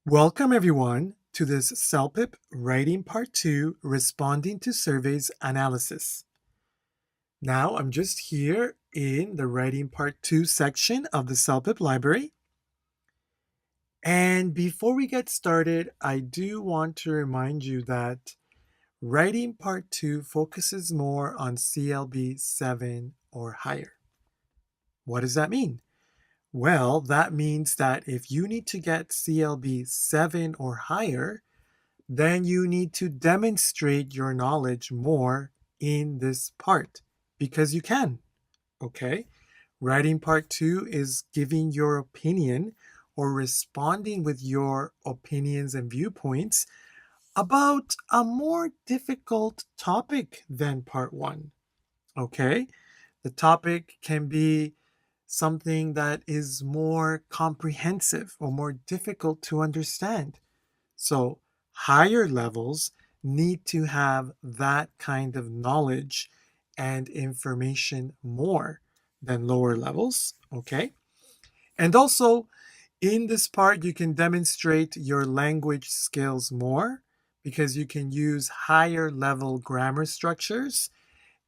Welcome everyone to this CELPIP Writing Part 2 Responding to Surveys Analysis. Now I'm just here in the Writing Part 2 section of the CELPIP library. And before we get started, I do want to remind you that Writing Part 2 focuses more on CLB 7 or higher. What does that mean? Well, that means that if you need to get CLB 7 or higher, then you need to demonstrate your knowledge more in this part because you can. Okay? Writing part 2 is giving your opinion or responding with your opinions and viewpoints about a more difficult topic than part 1. Okay? The topic can be something that is more comprehensive or more difficult to understand. So higher levels need to have that kind of knowledge and information more than lower levels, okay? And also, in this part, you can demonstrate your language skills more because you can use higher level grammar structures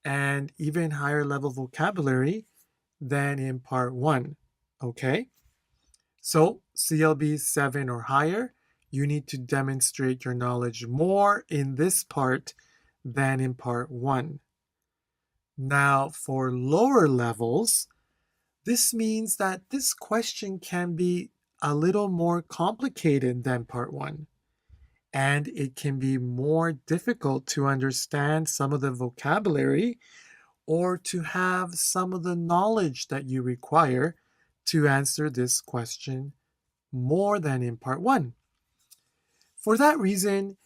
and even higher level vocabulary than in part 1, okay? So CLB 7 or higher, you need to demonstrate your knowledge more in this part than in part 1. Now, for lower levels, this means that this question can be a little more complicated than part 1, and it can be more difficult to understand some of the vocabulary or to have some of the knowledge that you require to answer this question more than in part 1. For that reason,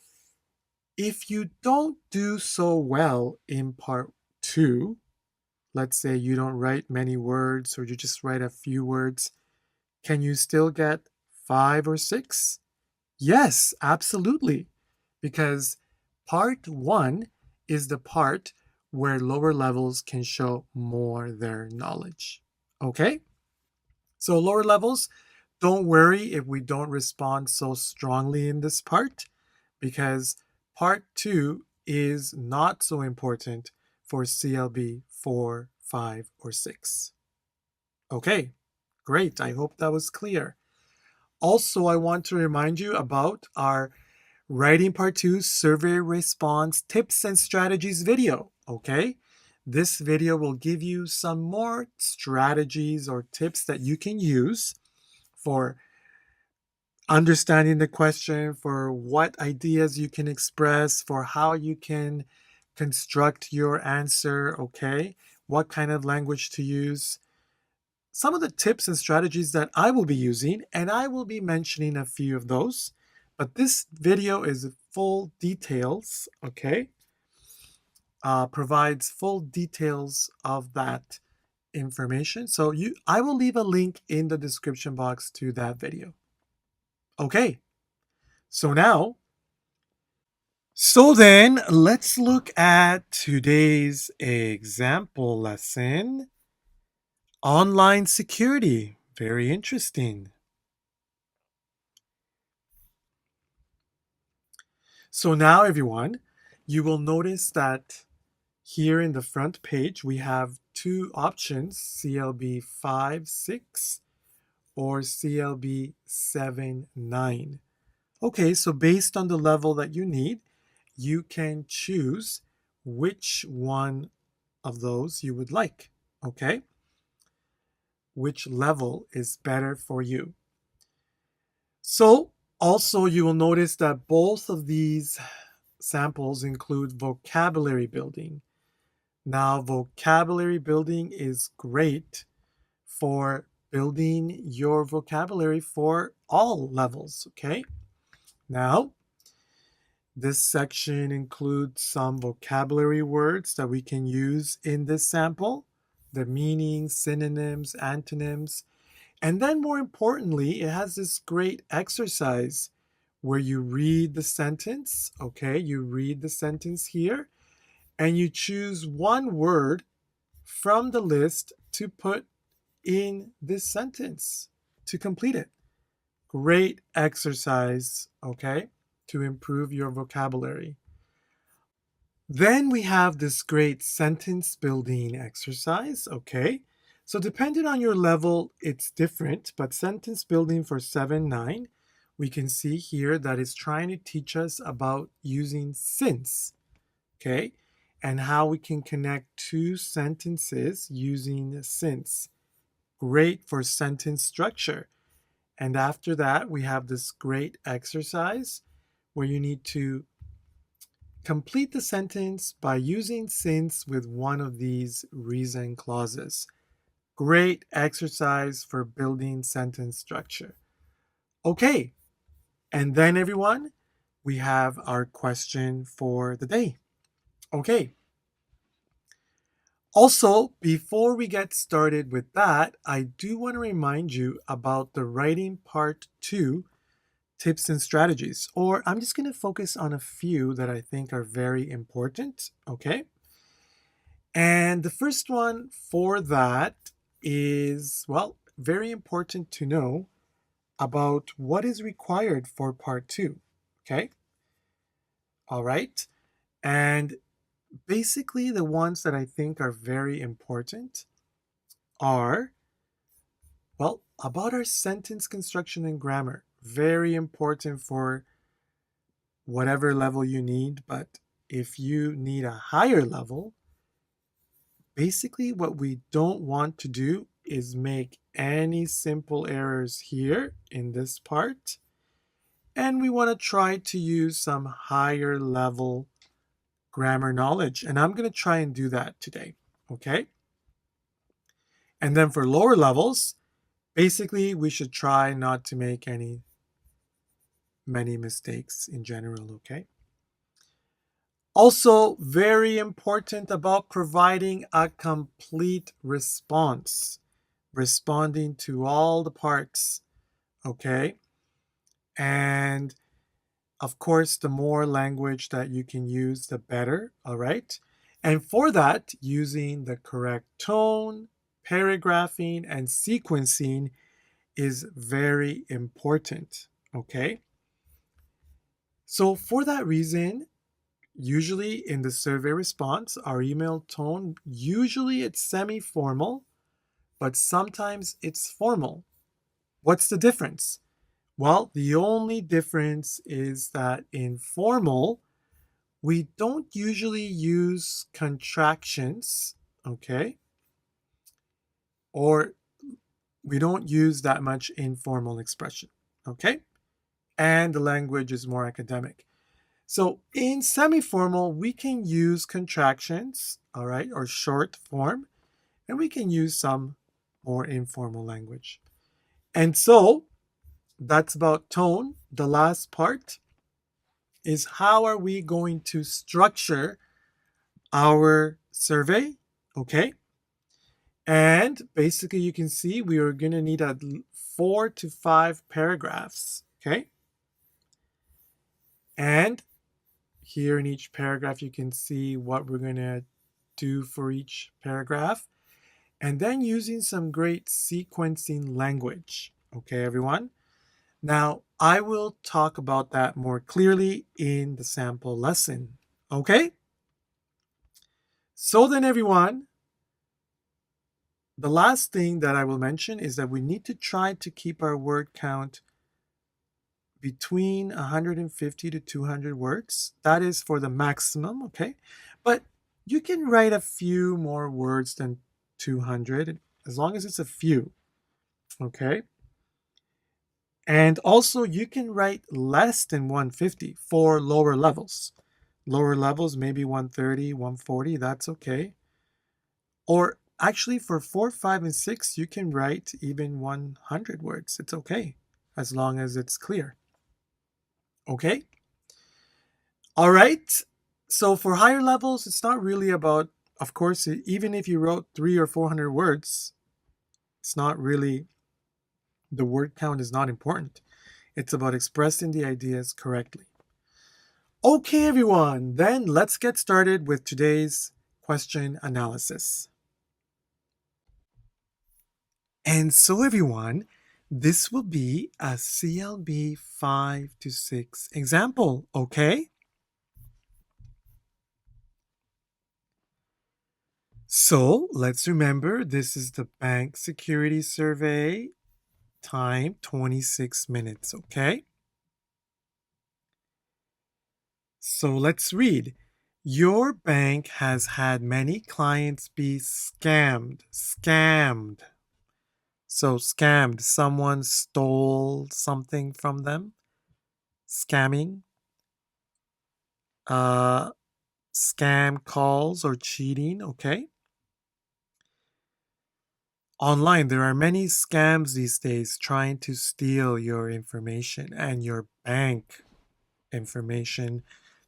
if you don't do so well in part 2, let's say you don't write many words or you just write a few words, can you still get 5 or 6? Yes, absolutely. Because part 1 is the part where lower levels can show more their knowledge. Okay? So lower levels, don't worry if we don't respond so strongly in this part, because part 2 is not so important for CLB 4, 5, or 6. Okay, great. I hope that was clear. Also, I want to remind you about our Writing Part 2 Survey Response Tips and Strategies video, okay? This video will give you some more strategies or tips that you can use for understanding the question, for what ideas you can express, for how you can construct your answer, okay? What kind of language to use. Some of the tips and strategies that I will be using, and I will be mentioning a few of those, but this video is full details, okay? Provides full details of that information. So I will leave a link in the description box to that video. Okay, so then let's look at today's example lesson. Online security, very interesting. So now everyone, you will notice that here in the front page, we have two options, CLB 5-6 or CLB 7-9. Okay, so based on the level that you need, you can choose which one of those you would like, okay? Which level is better for you. So also you will notice that both of these samples include vocabulary building. Now, vocabulary building is great for building your vocabulary for all levels, okay? Now, this section includes some vocabulary words that we can use in this sample, the meanings, synonyms, antonyms, and then more importantly, it has this great exercise where you read the sentence, okay? You read the sentence here, and you choose one word from the list to put in this sentence to complete it. Great exercise, okay, to improve your vocabulary. Then we have this great sentence building exercise, okay? So depending on your level, it's different, but sentence building for 7-9, we can see here that it's trying to teach us about using since, okay? And how we can connect two sentences using since. Great for sentence structure. And after that, we have this great exercise where you need to complete the sentence by using since with one of these reason clauses. Great exercise for building sentence structure. Okay, and then everyone, we have our question for the day. Okay. Also, before we get started with that, I do want to remind you about the writing part 2 tips and strategies, or I'm just going to focus on a few that I think are very important, okay? And the first one for that is, well, very important to know about what is required for part 2, okay? All right. And basically, the ones that I think are very important are, well, about our sentence construction and grammar. Very important for whatever level you need, but if you need a higher level, basically what we don't want to do is make any simple errors here in this part. And we want to try to use some higher level grammar knowledge. And I'm going to try and do that today, okay? And then for lower levels, basically we should try not to make many mistakes in general, okay? Also, very important about providing a complete response, responding to all the parts, okay? And of course, the more language that you can use, the better, all right? And for that, using the correct tone, paragraphing, and sequencing is very important, okay? So for that reason, usually in the survey response, our email tone, usually it's semi-formal, but sometimes it's formal. What's the difference? Well, the only difference is that in formal, we don't usually use contractions, okay? Or we don't use that much informal expression, okay? And the language is more academic. So in semi-formal, we can use contractions, all right, or short form, and we can use some more informal language. And so that's about tone. The last part is how are we going to structure our survey, okay? And basically you can see we are going to need 4 to 5 paragraphs, okay? And here in each paragraph, you can see what we're going to do for each paragraph. And then using some great sequencing language. Okay, everyone? Now, I will talk about that more clearly in the sample lesson. Okay? So then, everyone, the last thing that I will mention is that we need to try to keep our word count between 150 to 200 words. That is for the maximum, okay? But you can write a few more words than 200 as long as it's a few, okay? And also you can write less than 150 for lower levels. Lower levels, maybe 130, 140, that's okay. Or actually for 4, 5, and 6, you can write even 100 words. It's okay, as long as it's clear. Okay? All right. So for higher levels, it's not really about, of course, even if you wrote 300 or 400 words, it's not really, the word count is not important. It's about expressing the ideas correctly. Okay, everyone, then let's get started with today's question analysis. And so, everyone, This will be a CLB 5 to 6 example, okay? So let's remember this is the bank security survey, time 26 minutes, okay? So let's read. Your bank has had many clients be scammed. Scammed. So scammed, someone stole something from them. Scamming. Uh, scam calls or cheating, okay? Online, there are many scams these days trying to steal your information and your bank information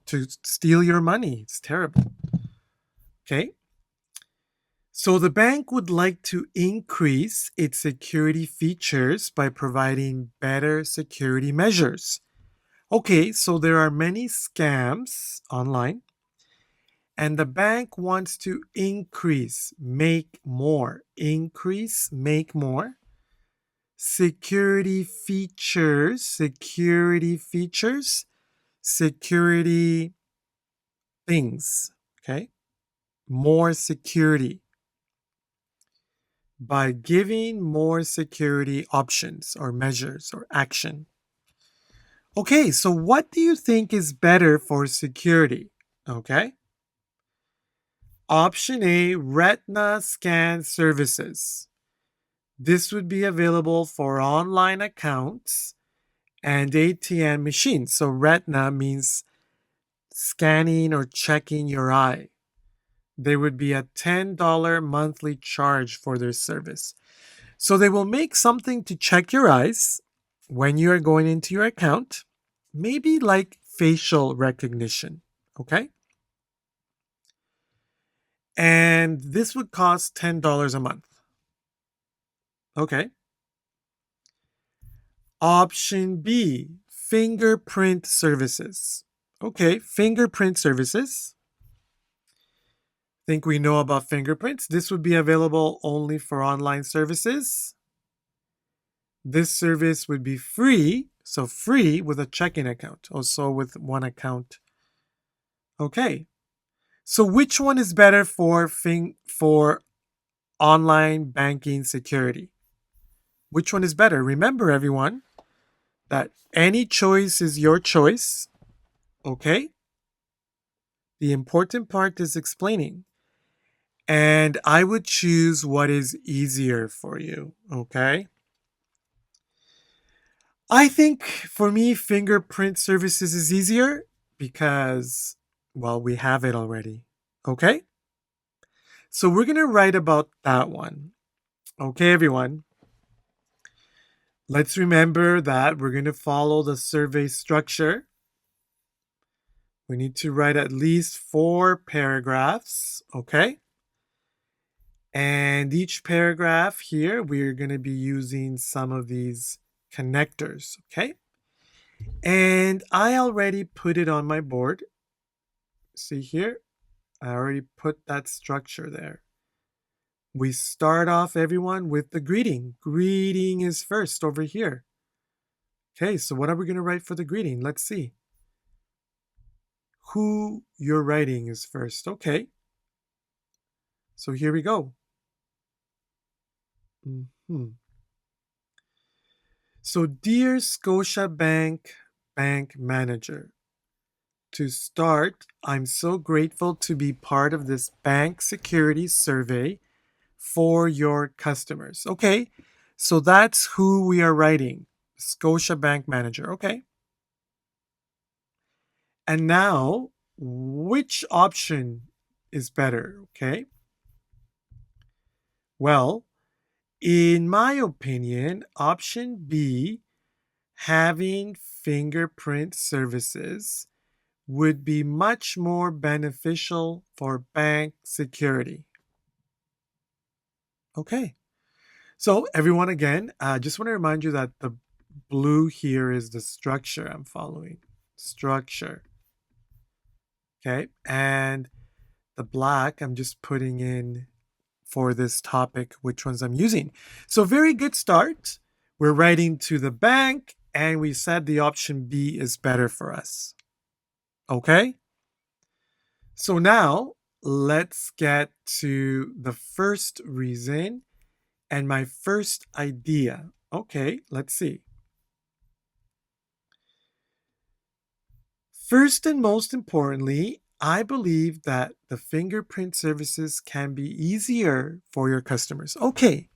to steal your money. It's terrible. Okay. So the bank would like to increase its security features by providing better security measures. Okay, so there are many scams online, and the bank wants to increase, make more, increase, make more security features, security things, okay? More security by giving more security options or measures or action. Okay, so what do you think is better for security? Okay. Option A, retina scan services. This would be available for online accounts and ATM machines. So retina means scanning or checking your eye. There would be a $10 monthly charge for their service. So they will make something to check your eyes when you are going into your account, maybe like facial recognition, okay? And this would cost $10 a month. Okay. Option B, fingerprint services. Okay, fingerprint services. Think we know about fingerprints. This would be available only for online services. This service would be free, so free with a checking account, also with one account. Okay. So which one is better for online banking security? Which one is better? Remember everyone that any choice is your choice, okay? The important part is explaining. And I would choose what is easier for you, okay? I think for me, fingerprint services is easier because, well, we have it already. Okay? So we're going to write about that one. Okay, everyone? Let's remember that we're going to follow the survey structure. We need to write at least 4 paragraphs. Okay? And each paragraph here, we're going to be using some of these connectors. Okay? And I already put it on my board. See here? I already put that structure there. We start off, everyone, with the greeting. Greeting is first over here. Okay, so what are we going to write for the greeting? Let's see. Who you're writing is first. Okay. So here we go. So, dear Scotiabank Bank Manager, to start, I'm so grateful to be part of this bank security survey for your customers. Okay, so that's who we are writing, Scotiabank Manager. Okay. And now, which option is better? Okay. Well, in my opinion, option B, having fingerprint services, would be much more beneficial for bank security. Okay. So everyone, again, I just want to remind you that the blue here is the structure I'm following. Structure. Okay. And the black, I'm just putting in for this topic, which ones I'm using. So very good start. We're writing to the bank, and we said the option B is better for us. Okay? So now let's get to the first reason and my first idea. Okay, let's see. First and most importantly, I believe that the fingerprint services can be easier for your customers. Okay,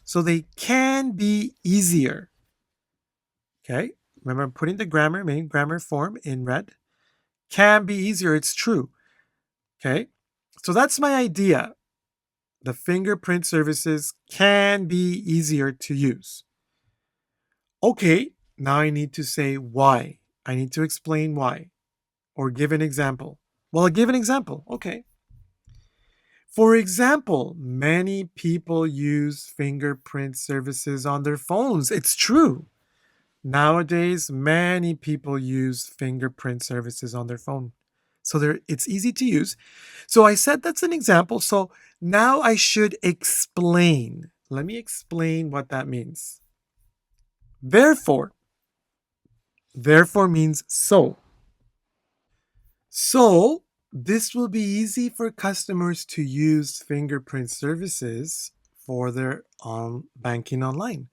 so they can be easier. Okay, remember I'm putting the main grammar form in red. Can be easier, it's true. Okay, so that's my idea. The fingerprint services can be easier to use. Okay, now I need to say why. I need to explain why or give an example. Well, I'll give an example. Okay. For example, many people use fingerprint services on their phones. It's true. Nowadays, many people use fingerprint services on their phone. So it's easy to use. So I said that's an example. So now I should explain. Let me explain what that means. Therefore, therefore means so. So this will be easy for customers to use fingerprint services for their banking online.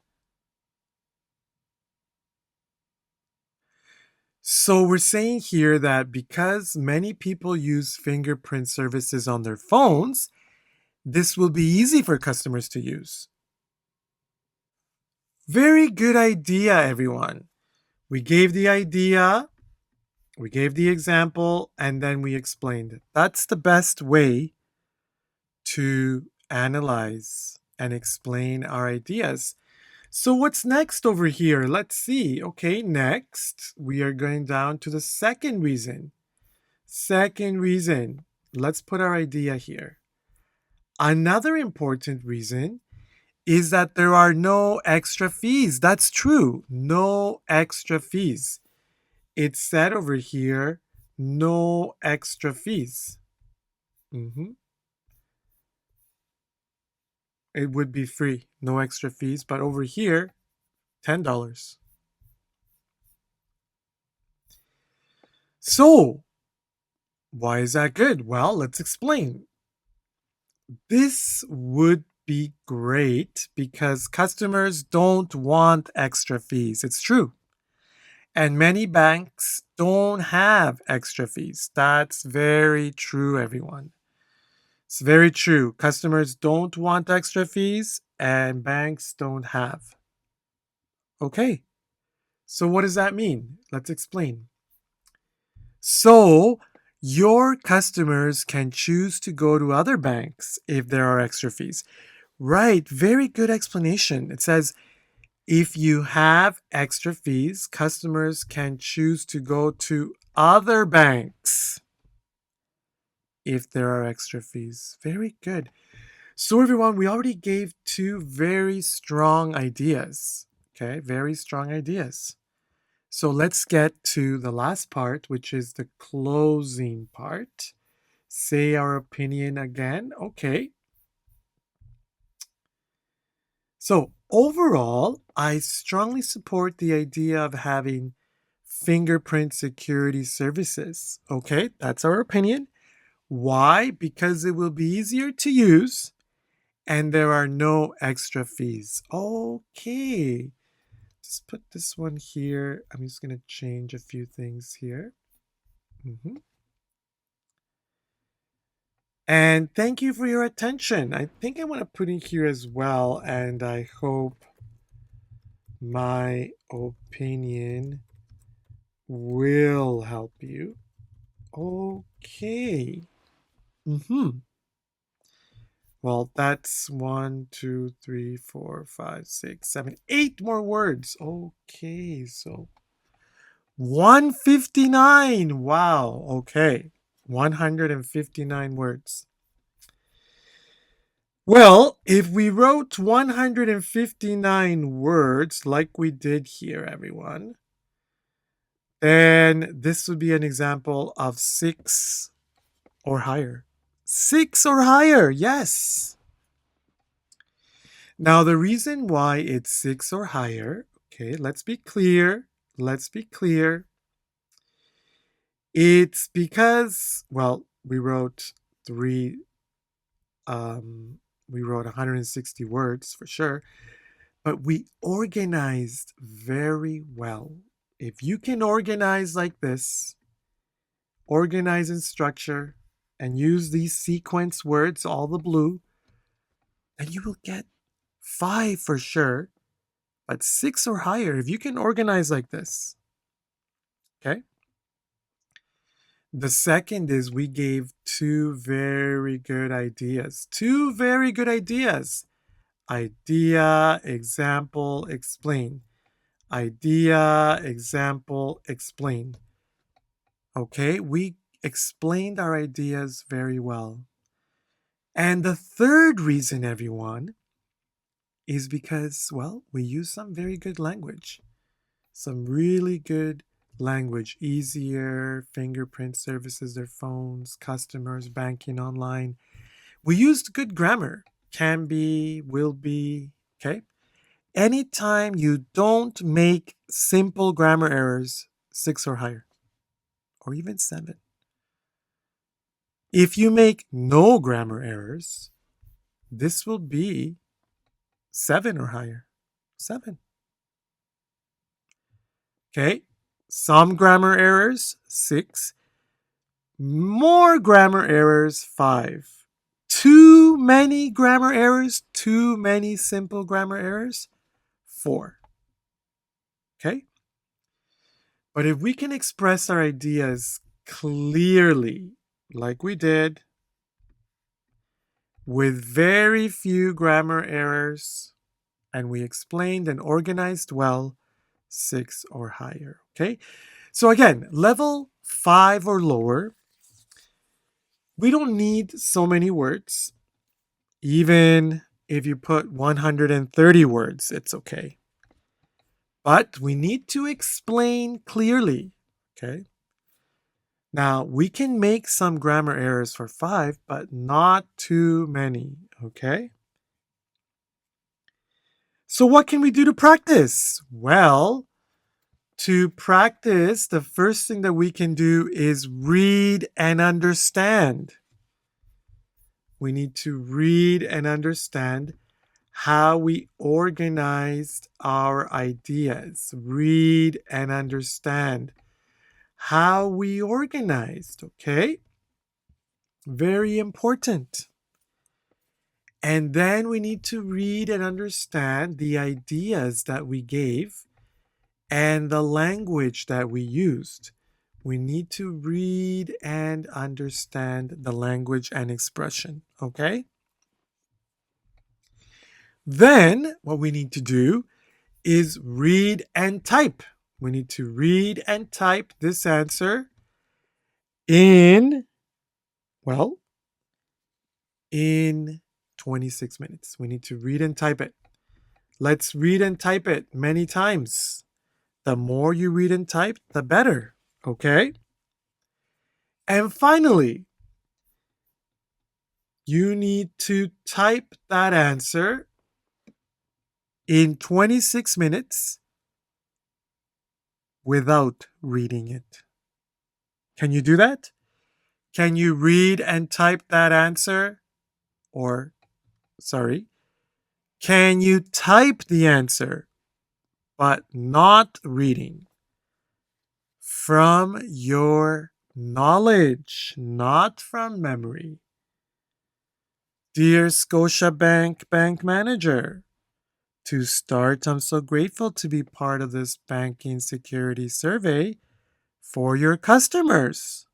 So we're saying here that because many people use fingerprint services on their phones, this will be easy for customers to use. Very good idea, everyone. We gave the idea, we gave the example, and then we explained it. That's the best way to analyze and explain our ideas. So what's next over here? Let's see. Okay, next we are going down to the second reason. Second reason. Let's put our idea here. Another important reason is that there are no extra fees. That's true. No extra fees. It said over here, no extra fees. It would be free, no extra fees. But over here, $10. So, why is that good? Well, let's explain. This would be great because customers don't want extra fees. It's true. And many banks don't have extra fees. That's very true, everyone. It's very true. Customers don't want extra fees and banks don't have. Okay. So what does that mean? Let's explain. So your customers can choose to go to other banks if there are extra fees. Right, very good explanation. It says if you have extra fees, customers can choose to go to other banks if there are extra fees. Very good. So everyone, we already gave two very strong ideas. Okay, very strong ideas. So let's get to the last part, which is the closing part. Say our opinion again. Okay. So overall, I strongly support the idea of having fingerprint security services. Okay, that's our opinion. Why? Because it will be easier to use and there are no extra fees. Okay. Just put this one here. I'm just going to change a few things here. And thank you for your attention. I think I want to put in here as well, and I hope my opinion will help you. Okay. Well, that's 1, 2, 3, 4, 5, 6, 7, 8 more words. Okay, so 159. Wow. Okay. 159 words. Well, if we wrote 159 words like we did here, everyone, then this would be an example of 6 or higher. 6 or higher, yes. Now, the reason why it's 6 or higher, okay, let's be clear. Let's be clear. It's because, well, three, we wrote 160 words for sure, but we organized very well. If you can organize like this, organize in structure, and use these sequence words, all the blue, then you will get 5 for sure, but 6 or higher if you can organize like this. Okay? The second is we gave 2 very good ideas. 2 very good ideas. Idea, example, explain. Idea, example, explain. Okay, we explained our ideas very well. And the third reason, everyone, is because, well, we use some very good language. Some really good language. Easier, fingerprint services, their phones, customers, banking online. We used good grammar. Can be, will be, okay? Anytime you don't make simple grammar errors, 6 or higher, or even 7. If you make no grammar errors, this will be 7 or higher. 7. Okay? Some grammar errors, 6. More grammar errors, 5. Too many grammar errors, too many simple grammar errors, 4. Okay? But if we can express our ideas clearly, like we did, with very few grammar errors, and we explained and organized well, 6 or higher. Okay? So again, level 5 or lower, we don't need so many words. Even if you put 130 words, it's okay. But we need to explain clearly. Okay? Now, we can make some grammar errors for 5, but not too many. Okay? So, what can we do to practice? Well, to practice, the first thing that we can do is read and understand. We need to read and understand how we organized our ideas. Read and understand how we organized, okay? Very important. And then we need to read and understand the ideas that we gave and the language that we used. We need to read and understand the language and expression, okay? Then what we need to do is read and type. We need to read and type this answer in, well, in 26 minutes. We need to read and type it. Let's read and type it many times. The more you read and type, the better, okay? And finally, you need to type that answer in 26 minutes without reading it. Can you do that? Can you read and type that answer? Or, sorry, can you type the answer but not reading from your knowledge, not from memory? Dear Scotiabank Bank Manager, to start, I'm so grateful to be part of this banking security survey for your customers.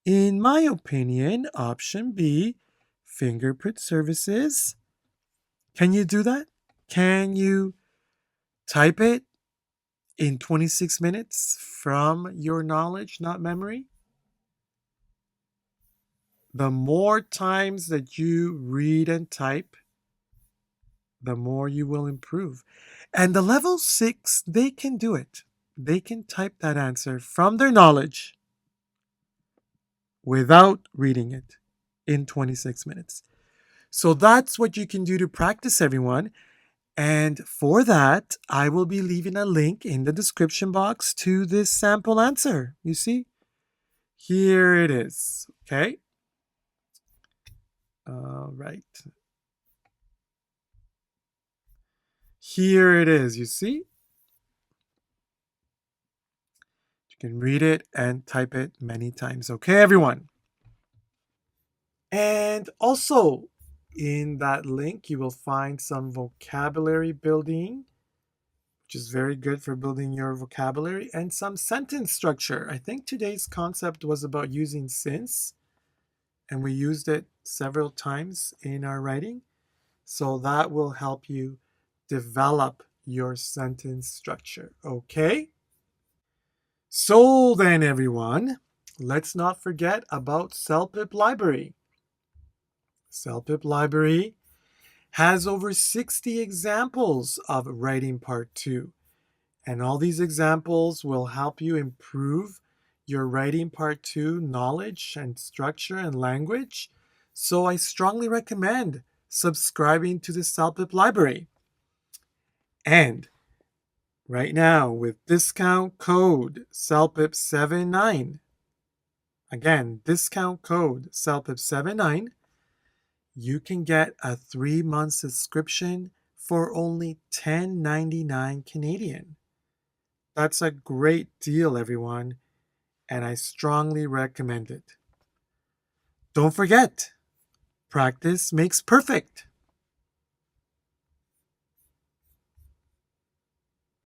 In my opinion, option B, fingerprint services. Can you do that? Can you type it in 26 minutes from your knowledge, not memory? The more times that you read and type, the more you will improve. And the level 6, they can do it. They can type that answer from their knowledge without reading it in 26 minutes. So that's what you can do to practice, everyone. And for that, I will be leaving a link in the description box to this sample answer. You see? Here it is. Okay. All right. Here it is. You see? You can read it and type it many times. Okay, everyone? And also, in that link, you will find some vocabulary building, which is very good for building your vocabulary, and some sentence structure. I think today's concept was about using since, and we used it several times in our writing. So that will help you develop your sentence structure. Okay? So then, everyone, let's not forget about CELPIP Library. CELPIP Library has over 60 examples of writing part 2. And all these examples will help you improve your writing part 2 knowledge and structure and language. So I strongly recommend subscribing to the CELPIP Library. And right now, with discount code CELPIP79, again, discount code CELPIP79, you can get a 3-month subscription for only $10.99 Canadian. That's a great deal, everyone, and I strongly recommend it. Don't forget, practice makes perfect.